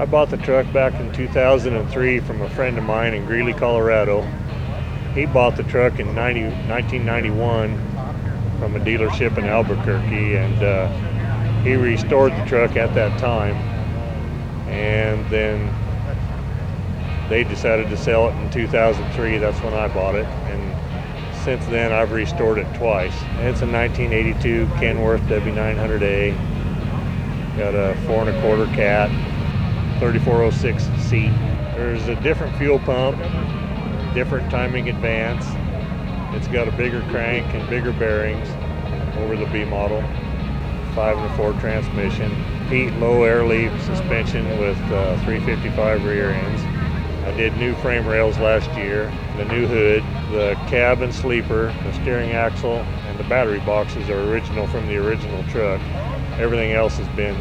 I bought the truck back in 2003 from a friend of mine in Greeley, Colorado. He bought the truck in 1991 from a dealership in Albuquerque, and he restored the truck at that time. And then they decided to sell it in 2003. That's when I bought it. And since then, I've restored it twice. It's a 1982 Kenworth W900A. Got a 4 1/4 cat, 3406 seat. There's a different fuel pump, different timing advance. It's got a bigger crank and bigger bearings over the B model. 5 1/4 transmission. Heat low air leaf suspension with 355 rear ends. I did new frame rails last year, the new hood, the cab and sleeper, the steering axle, and the battery boxes are original from the original truck. Everything else has been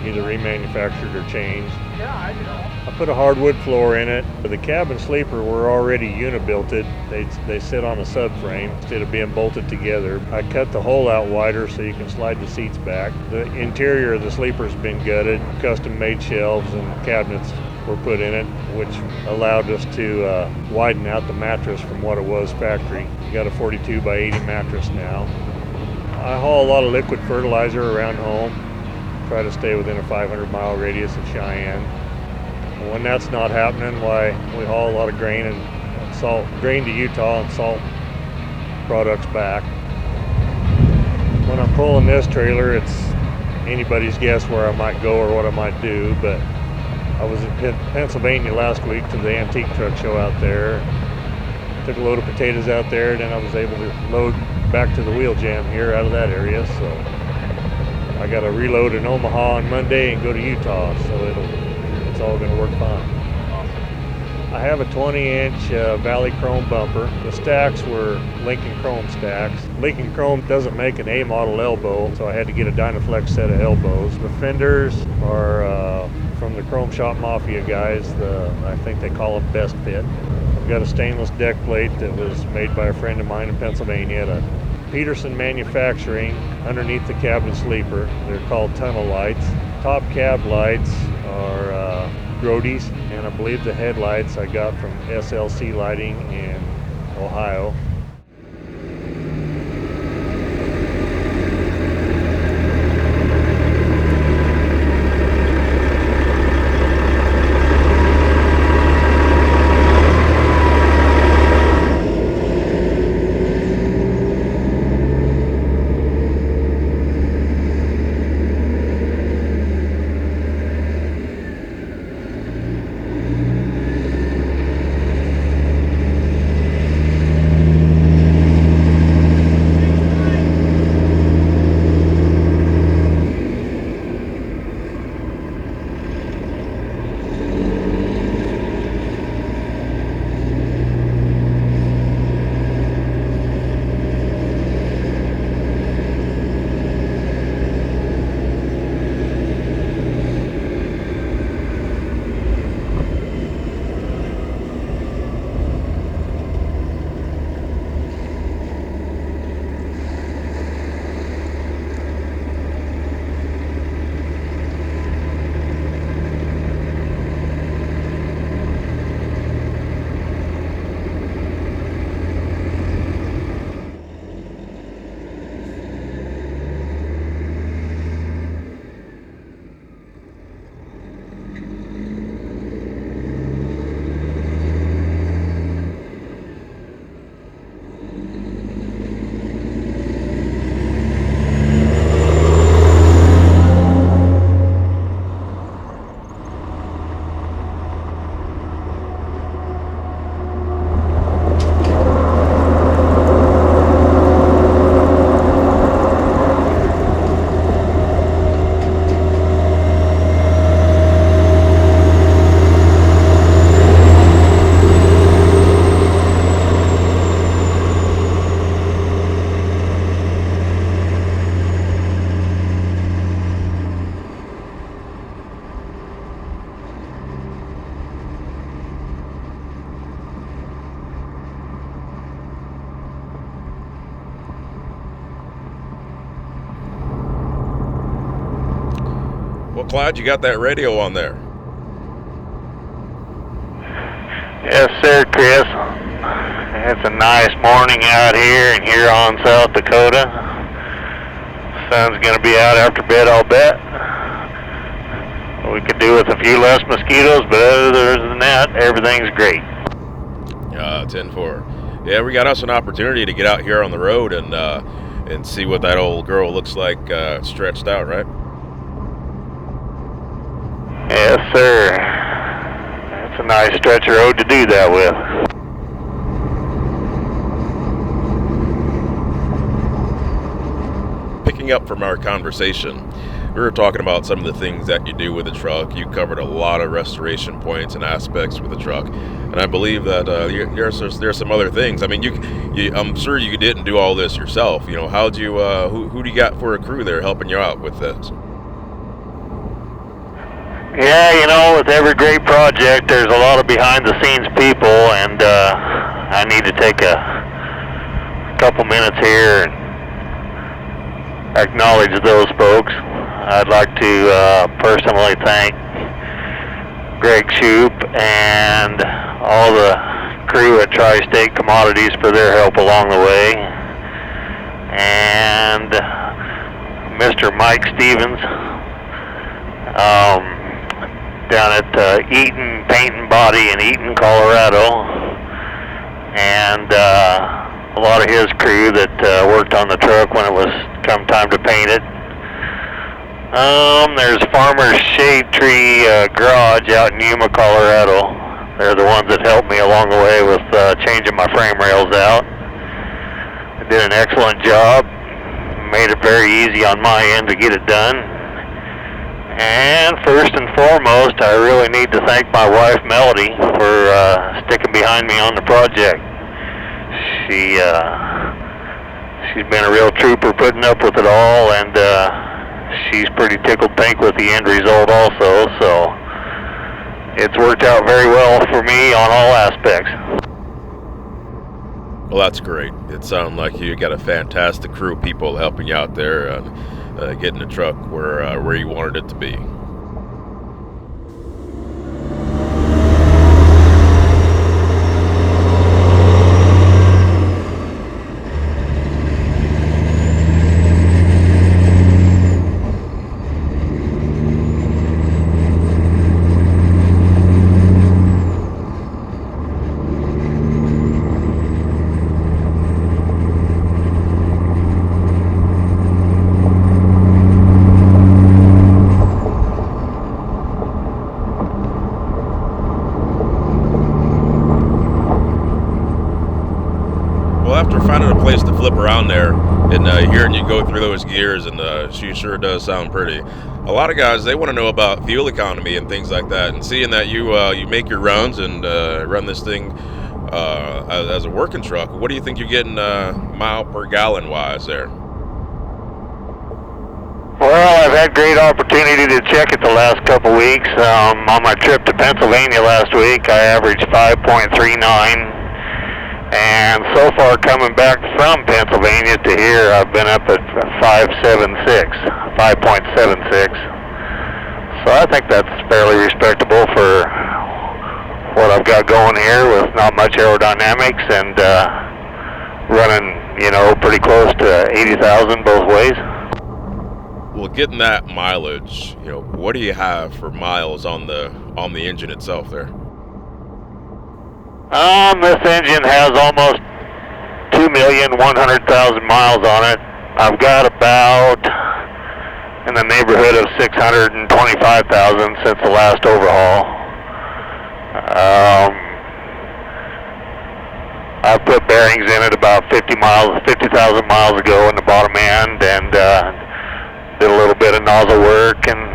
either remanufactured or changed. I put a hardwood floor in it. The cab and sleeper were already unibilted. They sit on a subframe instead of being bolted together. I cut the hole out wider so you can slide the seats back. The interior of the sleeper's been gutted. Custom made shelves and cabinets were put in it, which allowed us to widen out the mattress from what it was factory. You got a 42 by 80 mattress now. I haul a lot of liquid fertilizer around home. Try to stay within a 500-mile radius of Cheyenne. When that's not happening, why, we haul a lot of grain and salt, grain to Utah and salt products back. When I'm pulling this trailer, it's anybody's guess where I might go or what I might do, but I was in Pennsylvania last week to the antique truck show out there. Took a load of potatoes out there, then I was able to load back to the wheel jam here out of that area, so I got to reload in Omaha on Monday and go to Utah, so it's all going to work fine. I have a 20-inch Valley Chrome bumper. The stacks were Lincoln Chrome stacks. Lincoln Chrome doesn't make an A model elbow, so I had to get a Dynaflex set of elbows. The fenders are from the Chrome Shop Mafia guys. I think they call them Best Fit. I've got a stainless deck plate that was made by a friend of mine in Pennsylvania at a Peterson Manufacturing underneath the cabin sleeper. They're called tunnel lights. Top cab lights are Grody's, and I believe the headlights I got from SLC Lighting in Ohio. Well, Clyde, you got that radio on there. Yes, sir, Chris. It's a nice morning out here in Huron, South Dakota. Sun's going to be out after bed, I'll bet. We could do with a few less mosquitoes, but other than that, everything's great. 10-4. Yeah, we got us an opportunity to get out here on the road and see what that old girl looks like stretched out, right? Yes, sir. It's a nice stretch of road to do that with. Picking up from our conversation, we were talking about some of the things that you do with the truck. You covered a lot of restoration points and aspects with the truck, and I believe that there's some other things. I mean, I'm sure you didn't do all this yourself. You know, how'd you? Who do you got for a crew there helping you out with this? Yeah, you know, with every great project, there's a lot of behind-the-scenes people, and I need to take a couple minutes here and acknowledge those folks. I'd like to personally thank Greg Shoup and all the crew at Tri-State Commodities for their help along the way, and Mr. Mike Stevens down at Eaton Paint and Body in Eaton, Colorado, and a lot of his crew that worked on the truck when it was come time to paint it. There's Farmer's Shade Tree Garage out in Yuma, Colorado. They're the ones that helped me along the way with changing my frame rails out. They did an excellent job. Made it very easy on my end to get it done. And first and foremost, I really need to thank my wife, Melody, for sticking behind me on the project. She's been a real trooper putting up with it all, and she's pretty tickled pink with the end result also, so it's worked out very well for me on all aspects. Well, that's great. It sounds like you got a fantastic crew of people helping you out there and getting the truck where you wanted it to be. After finding a place to flip around there and hearing you go through those gears, and she sure does sound pretty. A lot of guys, they want to know about fuel economy and things like that, and seeing that you make your runs and run this thing as a working truck, what do you think you're getting mile per gallon wise there? Well, I've had great opportunity to check it the last couple weeks. On my trip to Pennsylvania last week, I averaged 5.39. And so far, coming back from Pennsylvania to here, I've been up at 5.76. So I think that's fairly respectable for what I've got going here with not much aerodynamics and running, you know, pretty close to 80,000 both ways. Well, getting that mileage, you know, what do you have for miles on the engine itself there? This engine has almost 2,100,000 miles on it. I've got about in the neighborhood of 625,000 since the last overhaul. I put bearings in it about 50,000 miles ago in the bottom end, and did a little bit of nozzle work and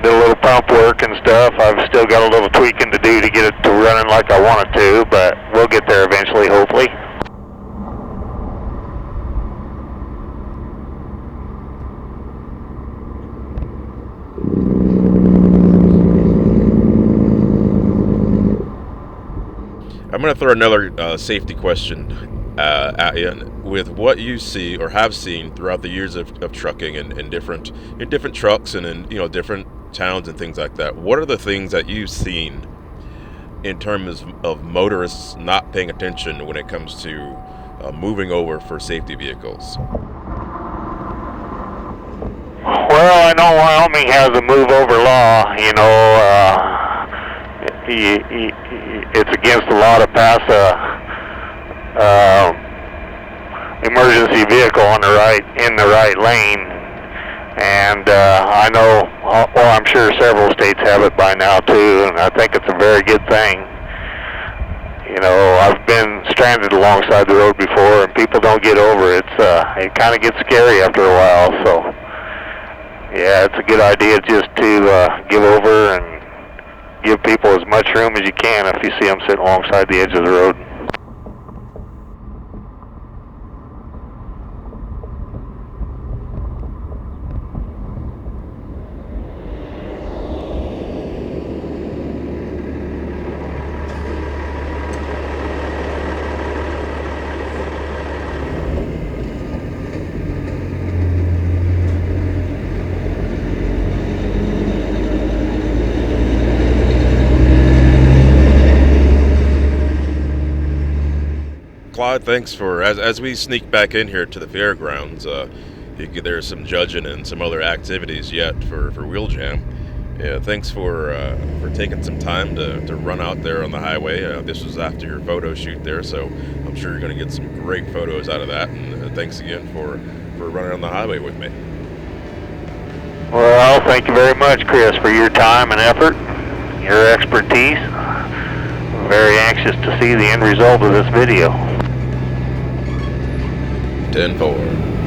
did a little pump work and stuff. I've still got a little tweaking to do to get it to running like I want it to, but we'll get there eventually, hopefully. I'm going to throw another safety question at you. With what you see or have seen throughout the years of trucking and in different trucks and in different towns and things like that, what are the things that you've seen in terms of motorists not paying attention when it comes to moving over for safety vehicles? Well, I know Wyoming has a move over law. You know, it's against the law to pass a emergency vehicle in the right lane. And I know, well, I'm sure several states have it by now too, and I think it's a very good thing. You know, I've been stranded alongside the road before, and people don't get over it. It kind of gets scary after a while. So, yeah, it's a good idea just to give over and give people as much room as you can if you see them sitting alongside the edge of the road. Clyde, thanks for, as we sneak back in here to the fairgrounds, there's some judging and some other activities yet for Wheel Jam. Yeah, thanks for taking some time to run out there on the highway. This was after your photo shoot there, so I'm sure you're going to get some great photos out of that. And thanks again for running on the highway with me. Well, thank you very much, Chris, for your time and effort, your expertise. I'm very anxious to see the end result of this video. 10-4.